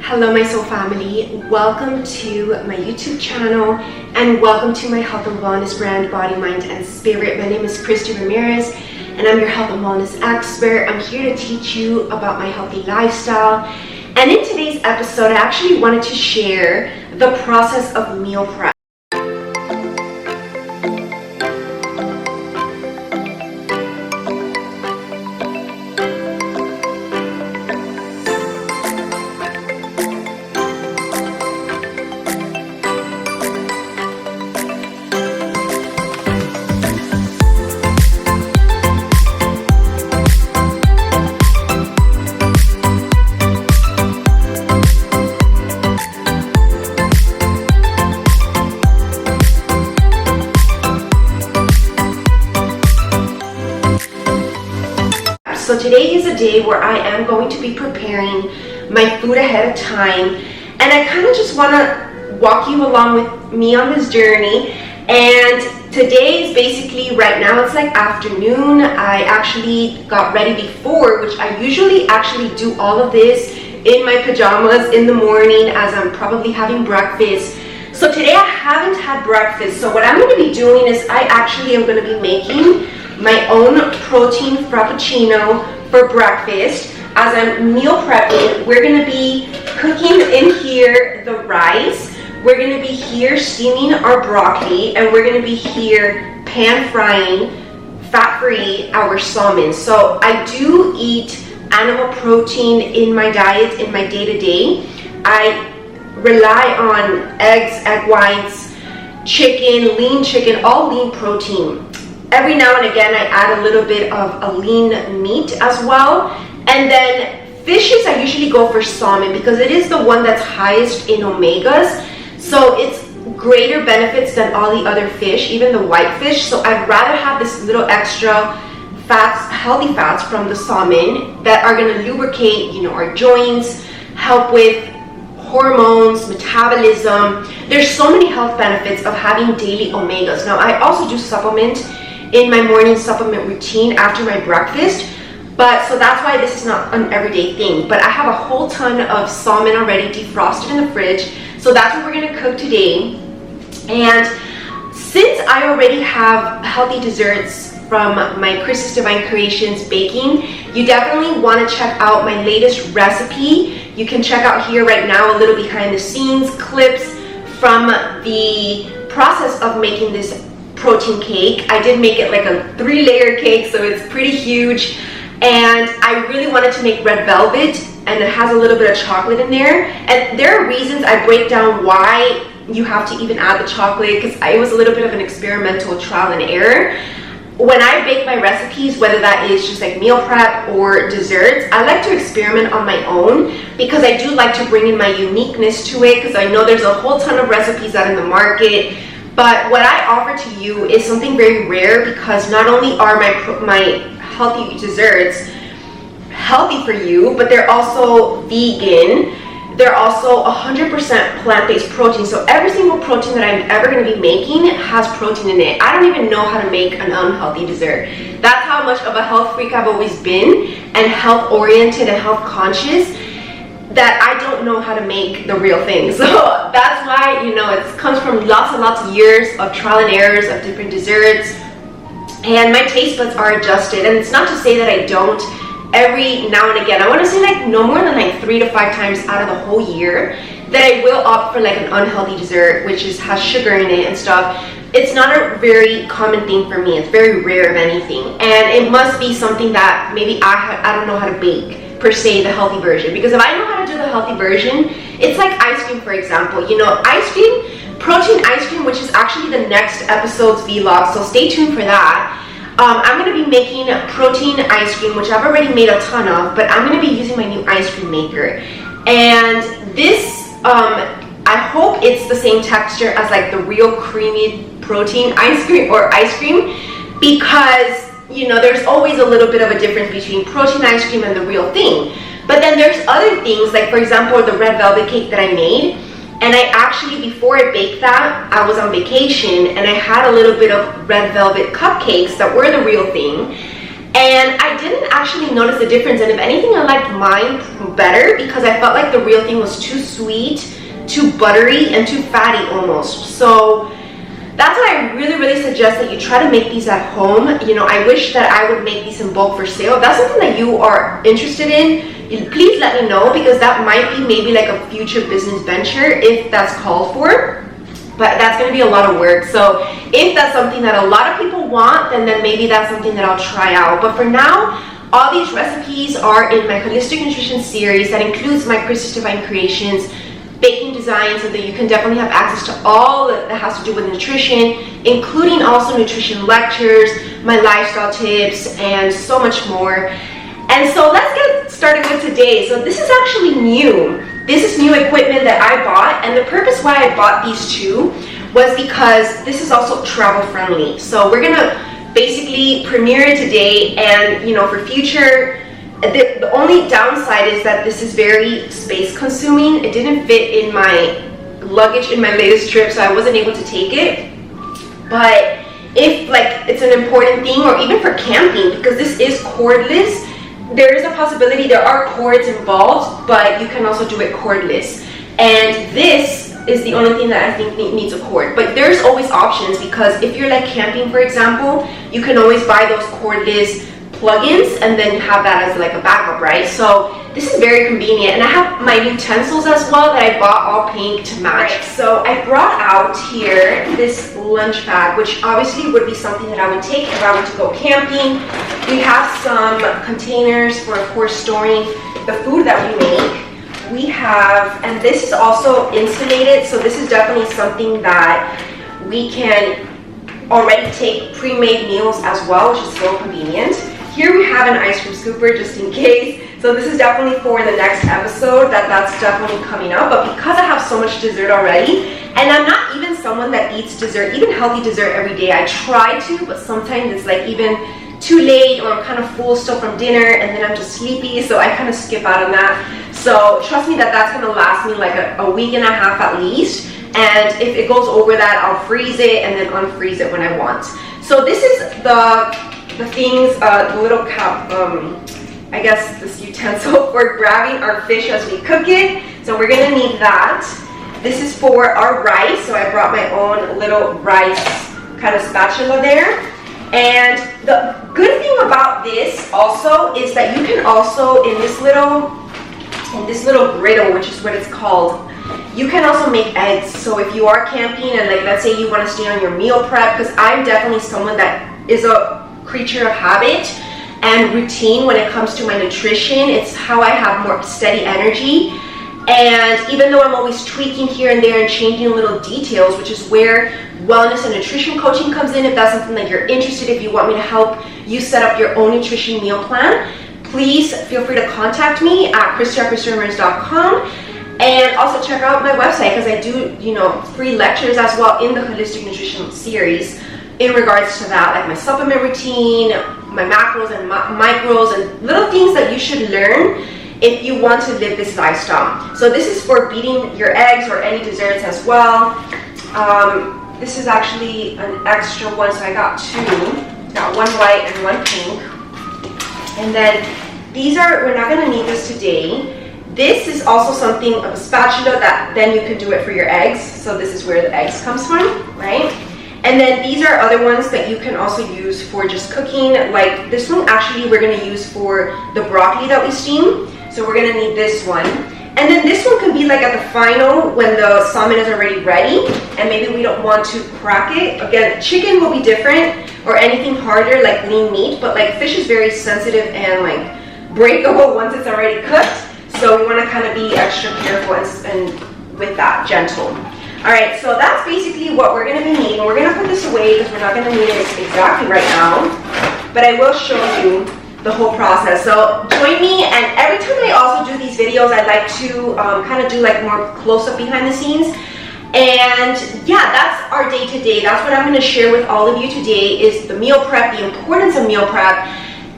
Hello my soul family, welcome to my YouTube channel and welcome to my health and wellness brand, Body, Mind and Spirit. My name is Christie Ramirez and I'm your health and wellness expert. I'm here to teach you about my healthy lifestyle, and in today's episode I actually wanted to share the process of meal prep. So today is a day where I am going to be preparing my food ahead of time, and I kind of just want to walk you along with me on this journey. And today is basically, right now it's like afternoon. I actually got ready before, which I usually actually do all of this in my pajamas in the morning as I'm probably having breakfast. So today I haven't had breakfast, so what I'm going to be doing is I actually am going to be making my own protein frappuccino for breakfast. As I'm meal prepping, we're going to be cooking in here the rice, we're going to be here steaming our broccoli, and we're going to be here pan frying fat-free our salmon. So I do eat animal protein in my diet, in my day-to-day. I rely on eggs, egg whites, chicken, lean chicken, all lean protein. Every now and again, I add a little bit of a lean meat as well. And then fishes, I usually go for salmon because it is the one that's highest in omegas. So it's greater benefits than all the other fish, even the white fish. So I'd rather have this little extra fats, healthy fats from the salmon that are going to lubricate, our joints, help with hormones, metabolism. There's so many health benefits of having daily omegas. Now, I also do supplement in my morning supplement routine after my breakfast, but so that's why this is not an everyday thing. But I have a whole ton of salmon already defrosted in the fridge, so that's what we're going to cook today. And since I already have healthy desserts from my Christie's Divine Creations baking, you definitely want to check out my latest recipe. You can check out here right now a little behind the scenes clips from the process of making this protein cake. I did make it like a 3-layer cake, so it's pretty huge, and I really wanted to make red velvet, and it has a little bit of chocolate in there. And there are reasons I break down why you have to even add the chocolate, because it was a little bit of an experimental trial and error. When I bake my recipes, whether that is just like meal prep or desserts, I like to experiment on my own because I do like to bring in my uniqueness to it, because I know there's a whole ton of recipes out in the market. But what I offer to you is something very rare, because not only are my healthy desserts healthy for you, but they're also vegan. They're also 100% plant-based protein. So every single protein that I'm ever going to be making has protein in it. I don't even know how to make an unhealthy dessert. That's how much of a health freak I've always been, and health-oriented and health-conscious, that I don't know how to make the real thing. So that's why, it comes from lots and lots of years of trial and errors of different desserts, and my taste buds are adjusted. And it's not to say that I don't every now and again. I want to say like no more than like 3 to 5 times out of the whole year that I will opt for like an unhealthy dessert, which has sugar in it and stuff. It's not a very common thing for me. It's very rare, if anything, and it must be something that maybe I don't know how to bake per se, the healthy version. Because if I know how to do the healthy version, it's like ice cream, for example. Ice cream, protein ice cream, which is actually the next episode's vlog, so stay tuned for that. I'm going to be making protein ice cream, which I've already made a ton of, but I'm going to be using my new ice cream maker. And this, I hope it's the same texture as like the real creamy protein ice cream or ice cream, because there's always a little bit of a difference between protein ice cream and the real thing. But then there's other things, like for example the red velvet cake that I made. And I actually, before I baked that, I was on vacation and I had a little bit of red velvet cupcakes that were the real thing. And I didn't actually notice the difference, and if anything, I liked mine better because I felt like the real thing was too sweet, too buttery, and too fatty almost. So that's why I really suggest that you try to make these at home. You know, I wish that I would make these in bulk for sale. If that's something that you are interested in, please let me know, because that might be maybe like a future business venture if that's called for. But that's going to be a lot of work. So if that's something that a lot of people want, then maybe that's something that I'll try out. But for now, all these recipes are in my holistic nutrition series that includes my Christie's Divine Creations baking design, so that you can definitely have access to all that has to do with nutrition, including also nutrition lectures, my lifestyle tips, and so much more. And so let's get started with today. So this is actually new. This is new equipment that I bought, and the purpose why I bought these two was because this is also travel friendly. So we're gonna basically premiere it today, and you know, for future, the only downside is that this is very space consuming. It didn't fit in my luggage in my latest trip, so I wasn't able to take it. But if like it's an important thing, or even for camping, because this is cordless, there is a possibility there are cords involved, but you can also do it cordless. And this is the only thing that I think needs a cord. But there's always options, because if you're like camping, for example, you can always buy those cordless plugins and then have that as like a backup, right? So this is very convenient. And I have my utensils as well that I bought all pink to match. Right, so I brought out here this lunch bag, which obviously would be something that I would take if I were to go camping. We have some containers for, of course, storing the food that we make. We have, and this is also insulated, so this is definitely something that we can already take pre-made meals as well, which is so convenient. Here we have an ice cream scooper just in case. So this is definitely for the next episode, that's definitely coming up. But because I have so much dessert already, and I'm not even someone that eats dessert, even healthy dessert every day. I try to, but sometimes it's like even too late, or I'm kind of full still from dinner, and then I'm just sleepy, so I kind of skip out on that. So trust me that that's going to last me like a week and a half at least. And if it goes over that, I'll freeze it and then unfreeze it when I want. So this is the things, the little cup, I guess this utensil for grabbing our fish as we cook it. So we're gonna need that. This is for our rice. So I brought my own little rice kind of spatula there. And the good thing about this also is that you can also, in this little griddle, which is what it's called, you can also make eggs. So if you are camping and like, let's say you want to stay on your meal prep, because I'm definitely someone that is a creature of habit and routine when it comes to my nutrition. It's how I have more steady energy. And even though I'm always tweaking here and there and changing little details, which is where wellness and nutrition coaching comes in, if that's something that you're interested, if you want me to help you set up your own nutrition meal plan, please feel free to contact me at christieramirez.com. And also check out my website, because I do, you know, free lectures as well in the holistic nutrition series in regards to that, like my supplement routine, my macros and micros, and little things that you should learn if you want to live this lifestyle. So this is for beating your eggs or any desserts as well. This is actually an extra one, so I got two. Got one white and one pink. And then these are, we're not gonna need this today. This is also something of a spatula that then you can do it for your eggs. So this is where the eggs comes from, right? And then these are other ones that you can also use for just cooking. Like this one, actually, we're gonna use for the broccoli that we steam. So we're gonna need this one. And then this one can be like at the final when the salmon is already ready and maybe we don't want to crack it. Again, chicken will be different, or anything harder like lean meat, but like fish is very sensitive and like breakable once it's already cooked. So we want to kind of be extra careful and with that, gentle. All right, so that's basically what we're going to be needing. We're going to put this away because we're not going to need it exactly right now, but I will show you the whole process. So join me, and every time I also do these videos, I like to kind of do like more close-up behind the scenes. And yeah, that's our day-to-day. That's what I'm going to share with all of you today, is the meal prep, the importance of meal prep.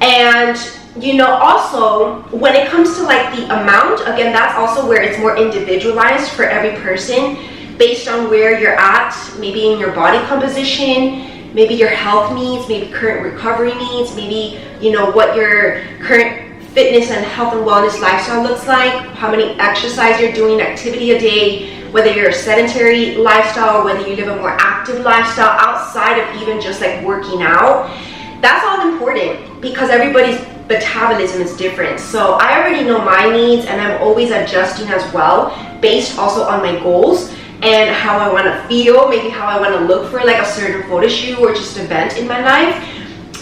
And you know, also when it comes to like the amount, again, that's also where it's more individualized for every person based on where you're at, maybe in your body composition, maybe your health needs, maybe current recovery needs, maybe, you know, what your current fitness and health and wellness lifestyle looks like, how many exercise you're doing, activity a day, whether you're a sedentary lifestyle or whether you live a more active lifestyle outside of even just like working out. That's all important because everybody's metabolism is different. So I already know my needs, and I'm always adjusting as well based also on my goals and how I want to feel, maybe how I want to look for like a certain photo shoot or just event in my life,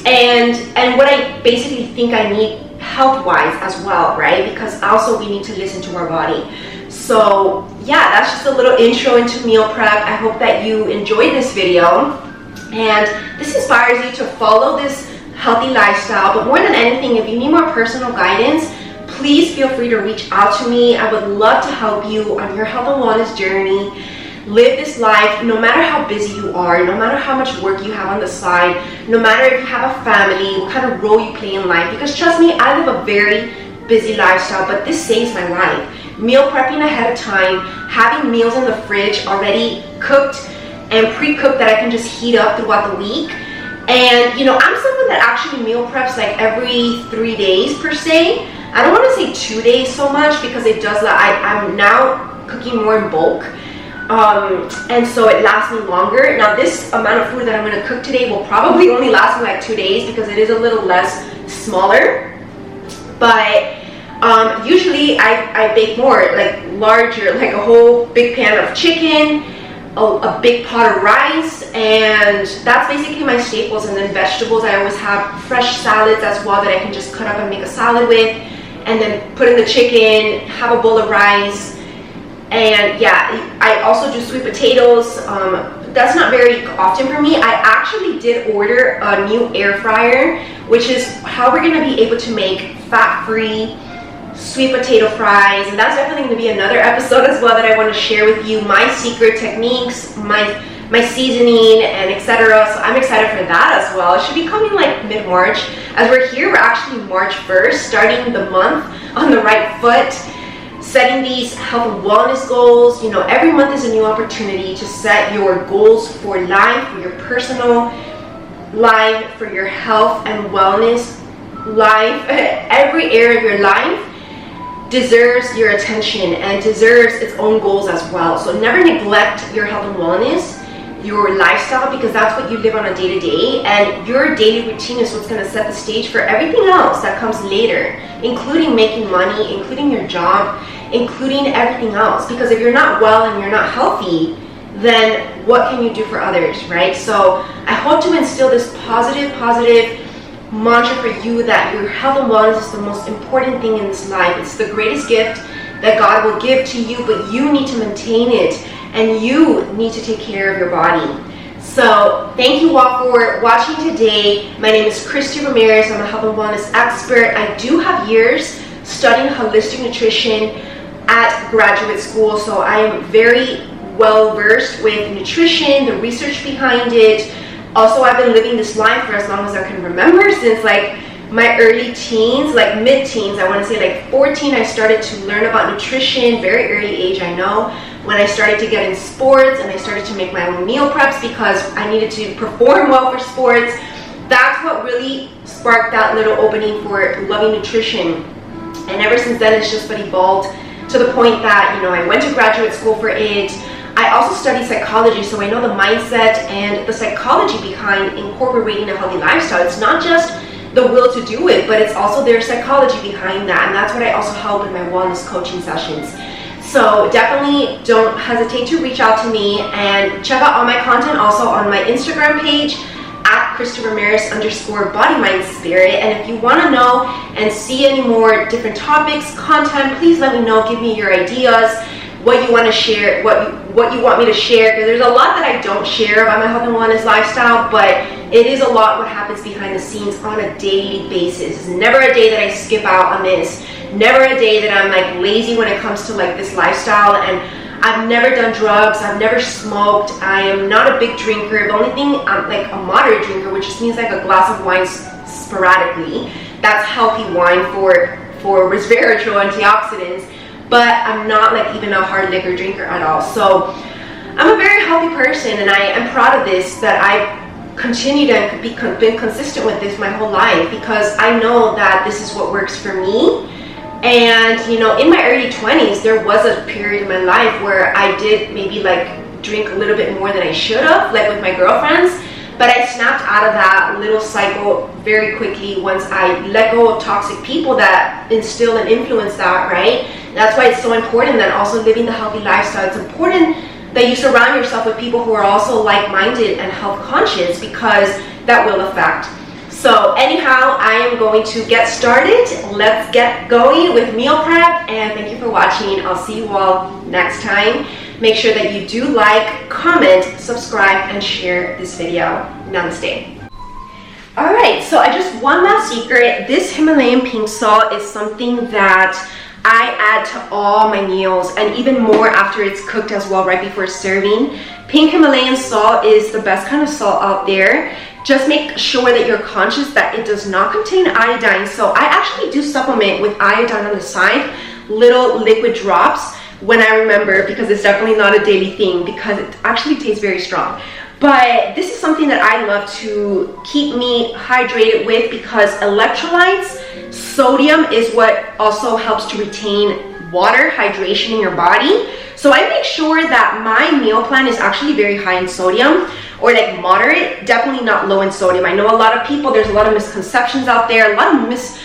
and what I basically think I need health-wise as well, right? Because also we need to listen to our body. So yeah, that's just a little intro into meal prep. I hope that you enjoyed this video and this inspires you to follow this healthy lifestyle. But more than anything, if you need more personal guidance, please feel free to reach out to me. I would love to help you on your health and wellness journey. Live this life no matter how busy you are, no matter how much work you have on the side, no matter if you have a family, what kind of role you play in life. Because trust me, I live a very busy lifestyle, but this saves my life. Meal prepping ahead of time, having meals in the fridge already cooked and pre-cooked that I can just heat up throughout the week. And you know, I'm someone that actually meal preps like every 3 days per se. I don't want to say 2 days so much because it does, I'm now cooking more in bulk. And so it lasts me longer. Now this amount of food that I'm going to cook today will probably only last me like 2 days because it is a little less smaller. But usually I bake more, like larger, like a whole big pan of chicken, a big pot of rice, and that's basically my staples. And then vegetables, I always have fresh salads as well that I can just cut up and make a salad with, and then put in the chicken, have a bowl of rice. And yeah, I also do sweet potatoes. That's not very often for me. I actually did order a new air fryer, which is how we're going to be able to make fat-free sweet potato fries. And that's definitely going to be another episode as well that I want to share with you, my secret techniques, my seasoning, and etc. So I'm excited for that as well. It should be coming like mid-March. As we're here, we're actually March 1st, starting the month on the right foot. Setting these health and wellness goals. You know, every month is a new opportunity to set your goals for life, for your personal life, for your health and wellness life. Every area of your life deserves your attention and deserves its own goals as well. So never neglect your health and wellness, your lifestyle, because that's what you live on a day-to-day, and your daily routine is what's going to set the stage for everything else that comes later, including making money, including your job, including everything else. Because if you're not well and you're not healthy, then what can you do for others, right? So I hope to instill this positive mantra for you that your health and wellness is the most important thing in this life. It's the greatest gift that God will give to you, but you need to maintain it and you need to take care of your body. So thank you all for watching today. My name is Christie Ramirez. I'm a health and wellness expert. I do have years studying holistic nutrition at graduate school, so I am very well versed with nutrition, the research behind it. Also, I've been living this life for as long as I can remember, since like my early teens, like mid-teens, I want to say like 14, I started to learn about nutrition, very early age, I know, when I started to get in sports and I started to make my own meal preps because I needed to perform well for sports. That's what really sparked that little opening for loving nutrition. And ever since then, it's just been evolved to the point that, you know, I went to graduate school for it. I also studied psychology, so I know the mindset and the psychology behind incorporating a healthy lifestyle. It's not just the will to do it, but it's also their psychology behind that, and that's what I also help in my wellness coaching sessions. So definitely don't hesitate to reach out to me, and check out all my content also on my Instagram page at Christie Ramirez _body mind spirit. And if you want to know and see any more different topics, content, please let me know. Give me your ideas, what you want to share, what you want me to share, because there's a lot that I don't share about my health and wellness lifestyle, but it is a lot what happens behind the scenes on a daily basis. It's never a day that I skip out on this, never a day that I'm like lazy when it comes to like this lifestyle. And I've never done drugs, I've never smoked, I am not a big drinker. The only thing, I'm like a moderate drinker, which just means like a glass of wine sporadically. That's healthy wine for resveratrol, antioxidants. But I'm not like even a hard liquor drinker at all. So I'm a very healthy person, and I am proud of this, that I continued and been consistent with this my whole life, because I know that this is what works for me. And you know, in my early 20s, there was a period in my life where I did maybe like drink a little bit more than I should have, like with my girlfriends. But I snapped out of that little cycle very quickly once I let go of toxic people that instill and influence that, right? That's why it's so important that also living the healthy lifestyle. It's important that you surround yourself with people who are also like-minded and health conscious, because that will affect. So anyhow, I am going to get started. Let's get going with meal prep, and thank you for watching. I'll see you all next time. Make sure that you do like, comment, subscribe, and share this video. Namaste. Alright, so one last secret. This Himalayan pink salt is something that I add to all my meals, and even more after it's cooked as well, right before serving. Pink Himalayan salt is the best kind of salt out there. Just make sure that you're conscious that it does not contain iodine. So I actually do supplement with iodine on the side, little liquid drops when I remember, because it's definitely not a daily thing, because it actually tastes very strong. But this is something that I love to keep me hydrated with, because electrolytes, sodium is what also helps to retain water, hydration in your body. So I make sure that my meal plan is actually very high in sodium, or like moderate, definitely not low in sodium. I know a lot of people, there's a lot of misconceptions out there, a lot of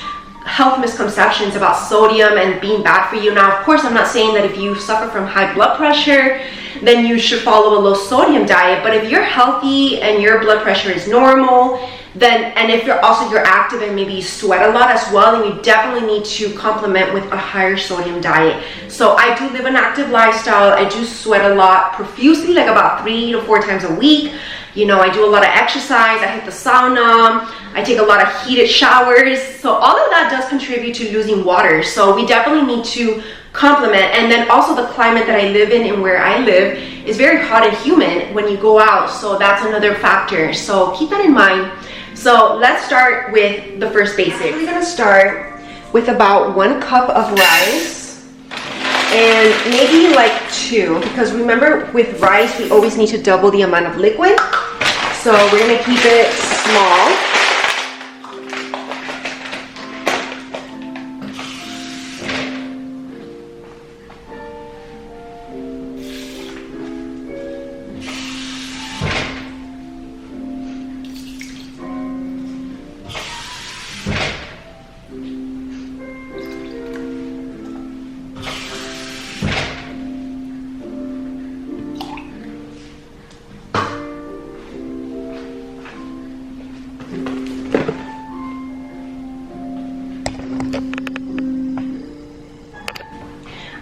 health misconceptions about sodium and being bad for you. Now, of course, I'm not saying that if you suffer from high blood pressure, then you should follow a low sodium diet. But if you're healthy and your blood pressure is normal, then, and if you're active and maybe you sweat a lot as well, then you definitely need to complement with a higher sodium diet. So I do live an active lifestyle. I do sweat a lot profusely, like about 3 to 4 times a week. You know, I do a lot of exercise. I hit the sauna. I take a lot of heated showers. So all of that does contribute to losing water. So we definitely need to complement. And then also the climate that I live in and where I live is very hot and humid when you go out. So that's another factor. So keep that in mind. So let's start with the first basic. We're gonna start with about 1 cup of rice, and maybe like 2, because remember with rice, we always need to double the amount of liquid. So we're gonna keep it small.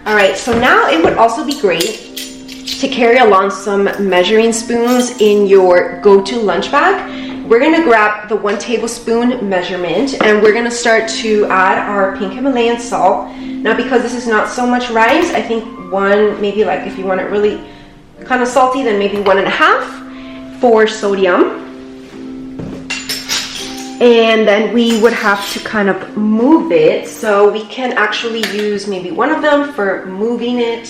Alright, so now it would also be great to carry along some measuring spoons in your go-to lunch bag. We're going to grab the 1 tablespoon measurement, and we're going to start to add our pink Himalayan salt. Now, because this is not so much rice, I think 1, maybe like if you want it really kind of salty, then maybe 1.5 for sodium. And then we would have to kind of move it, so we can actually use maybe 1 of them for moving it,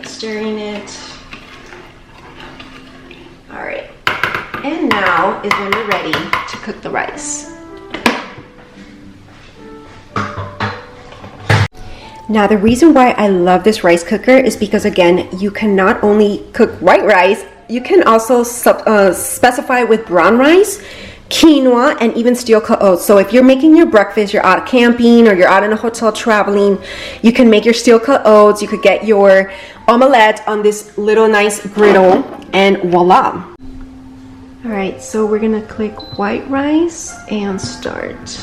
stirring it. All right, and now is when we're ready to cook the rice. Now, the reason why I love this rice cooker is because, again, you can not only cook white rice, you can also specify with brown rice, quinoa, and even steel-cut oats. So if you're making your breakfast, you're out camping or you're out in a hotel traveling, you can make your steel-cut oats. You could get your omelette on this little nice griddle, and voila. All right, so we're gonna click white rice and start.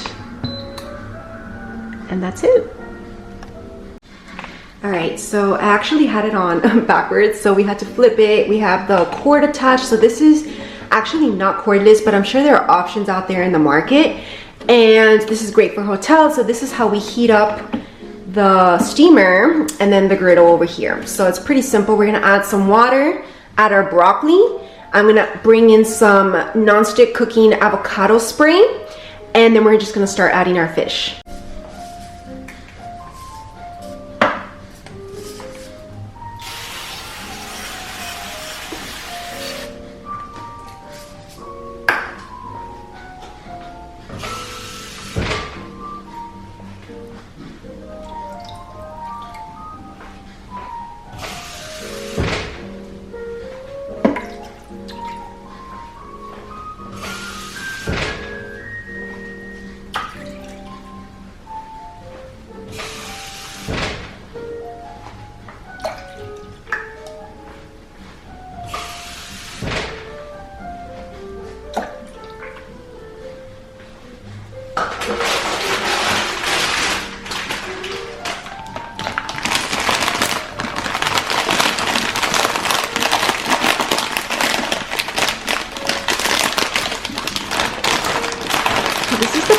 And that's it. All right, so I actually had it on backwards, so we had to flip it. We have the cord attached. So this is actually not cordless, but I'm sure there are options out there in the market. And this is great for hotels. So this is how we heat up the steamer, and then the griddle over here. So it's pretty simple. We're gonna add some water, add our broccoli. I'm gonna bring in some nonstick cooking avocado spray, and then we're just gonna start adding our fish.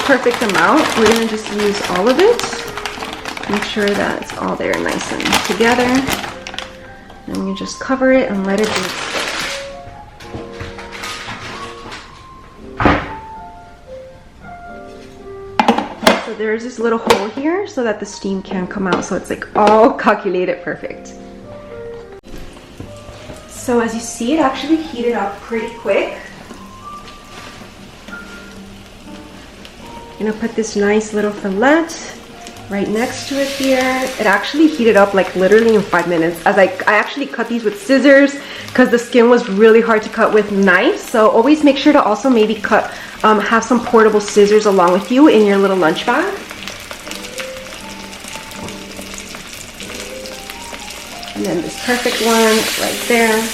Perfect amount. We're going to just use all of it. Make sure that it's all there nice and together. Then you just cover it and let it do its thing. So there's this little hole here so that the steam can come out. So it's like all calculated perfect. So as you see, it actually heated up pretty quick. I'm gonna put this nice little fillet right next to it here. It actually heated up like literally in 5 minutes. As I actually cut these with scissors because the skin was really hard to cut with knives. So always make sure to also maybe have some portable scissors along with you in your little lunch bag. And then this perfect one right there.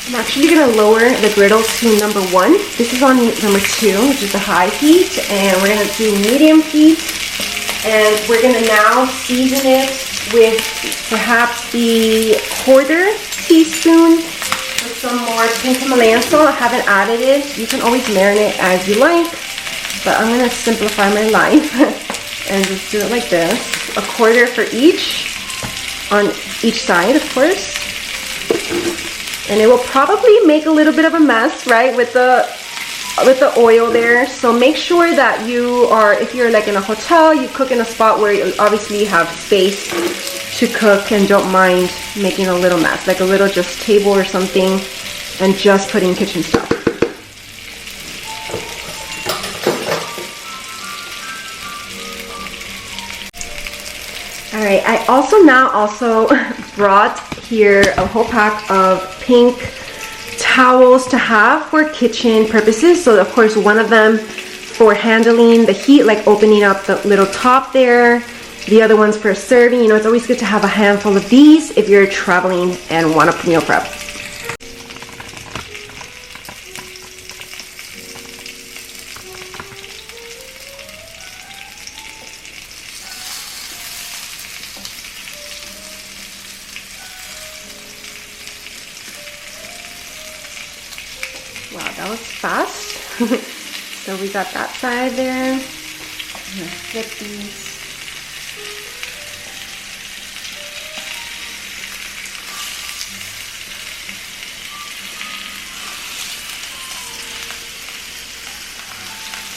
I'm actually going to lower the griddle to number 1. This is on number 2, which is the high heat, and we're going to do medium heat, and we're going to now season it with perhaps the 1/4 teaspoon with some more pink Himalayan salt. I haven't added it. You can always marinate as you like, but I'm going to simplify my life and just do it like this. 1/4 for each, on each side, of course. And it will probably make a little bit of a mess, right, with the oil there. So make sure that you are, if you're like in a hotel, you cook in a spot where you obviously have space to cook and don't mind making a little mess, like a little just table or something, and just putting kitchen stuff. Alright, I also brought here a whole pack of pink towels to have for kitchen purposes. So of course one of them for handling the heat, like opening up the little top there. The other one's for serving. You know, it's always good to have a handful of these if you're traveling and want to meal prep. Wow, that was fast. So we got that side there. I'm gonna flip these.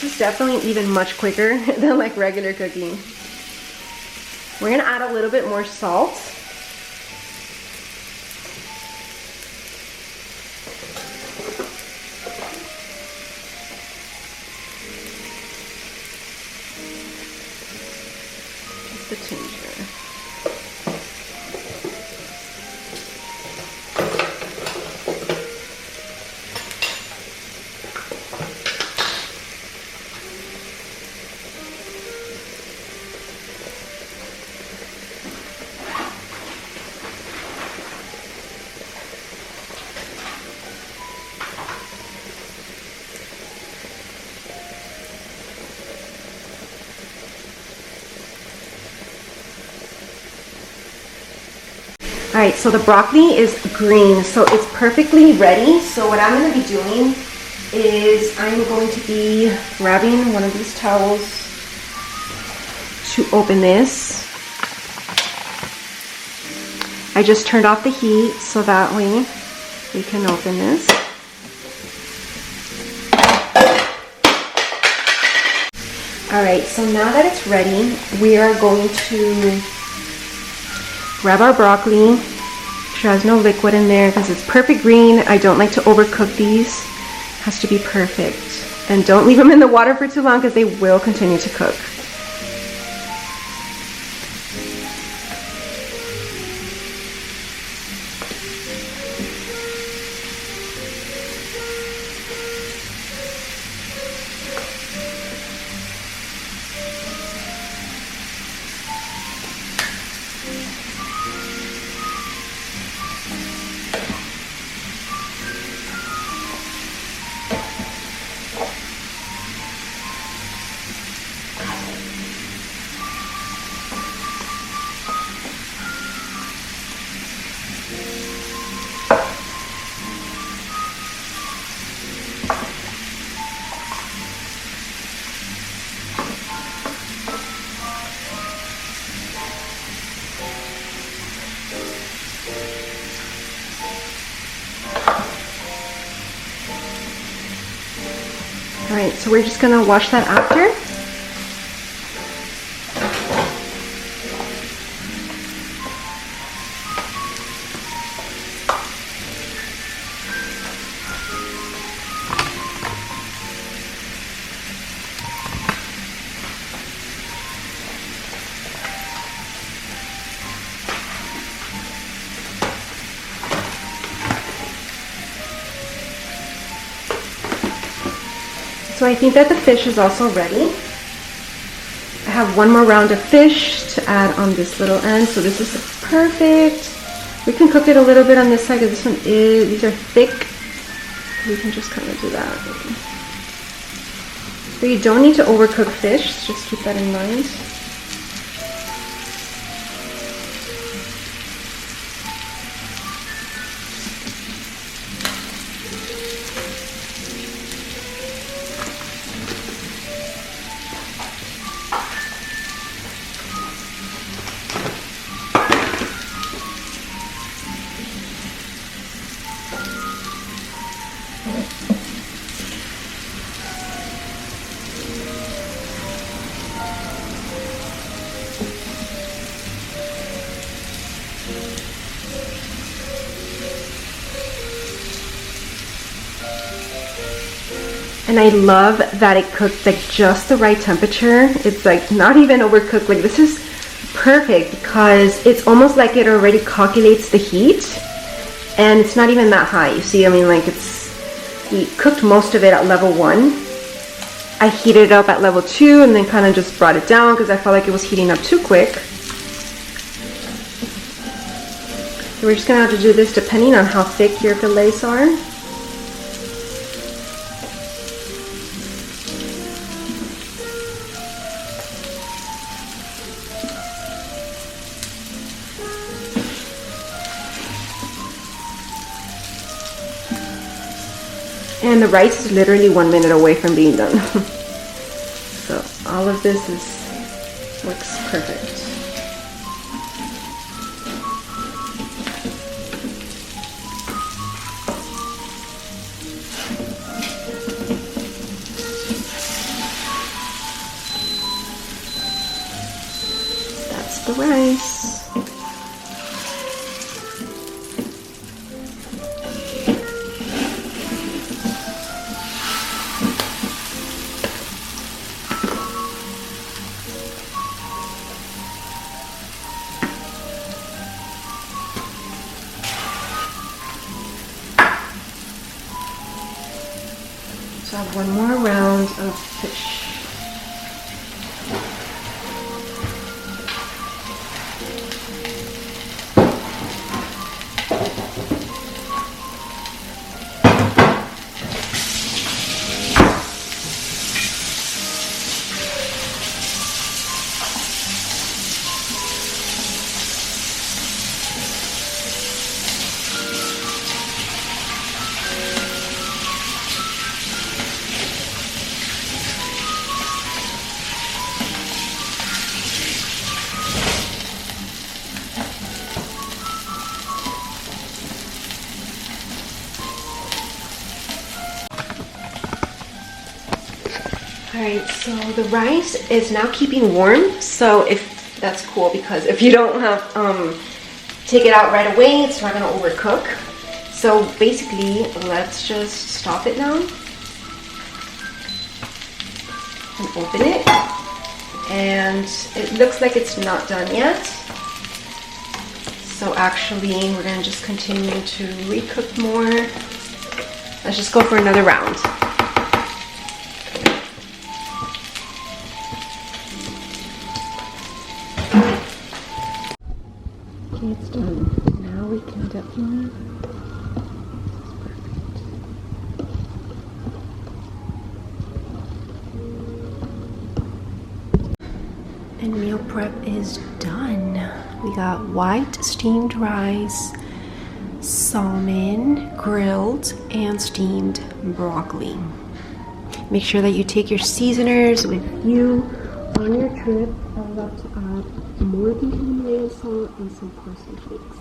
This is definitely even much quicker than like regular cooking. We're gonna add a little bit more salt. The ginger. right, so the broccoli is green, so it's perfectly ready. So what I'm going to be doing is I'm going to be grabbing one of these towels to open this. I just turned off the heat so that way we can open this. Alright, so now that it's ready, we are going to grab our broccoli. Make sure there's no liquid in there because it's perfect green. I don't like to overcook these. It has to be perfect. And don't leave them in the water for too long because they will continue to cook. Alright, so we're just going to wash that after. So I think that the fish is also ready. I have one more round of fish to add on this little end, so this is perfect. We can cook it a little bit on this side because this one is, these are thick. We can just kind of do that. So you don't need to overcook fish, just keep that in mind. And I love that it cooked like just the right temperature. It's like not even overcooked. Like this is perfect because it's almost like it already calculates the heat and it's not even that high. You see, I mean, like we cooked most of it at level 1. I heated it up at level 2 and then kind of just brought it down because I felt like it was heating up too quick. So we're just gonna have to do this depending on how thick your fillets are. And the rice is literally 1 minute away from being done. So all of this works perfect. That's the rice. So I have one more round of fish. Alright, so the rice is now keeping warm, so if that's cool, because if you don't have take it out right away, it's not gonna overcook. So basically, let's just stop it now and open it. And it looks like it's not done yet. So actually, we're gonna just continue to recook more. Let's just go for another round. Okay, it's done. Now we can definitely. And meal prep is done. We got white steamed rice, salmon, grilled, and steamed broccoli. Make sure that you take your seasoners with you on your trip. I love to add more than Himalayan salt and some parsley flakes.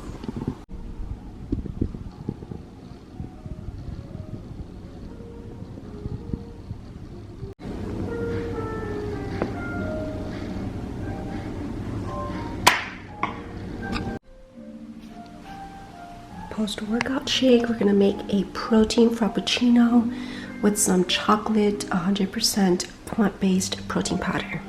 Post-workout shake, we're gonna make a protein frappuccino with some chocolate 100% plant-based protein powder.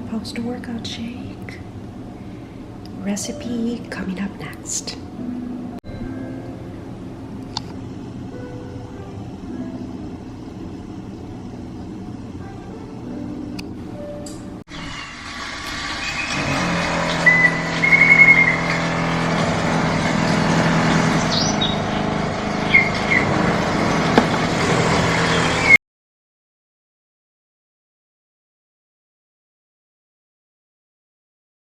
Post-workout shake recipe coming up next.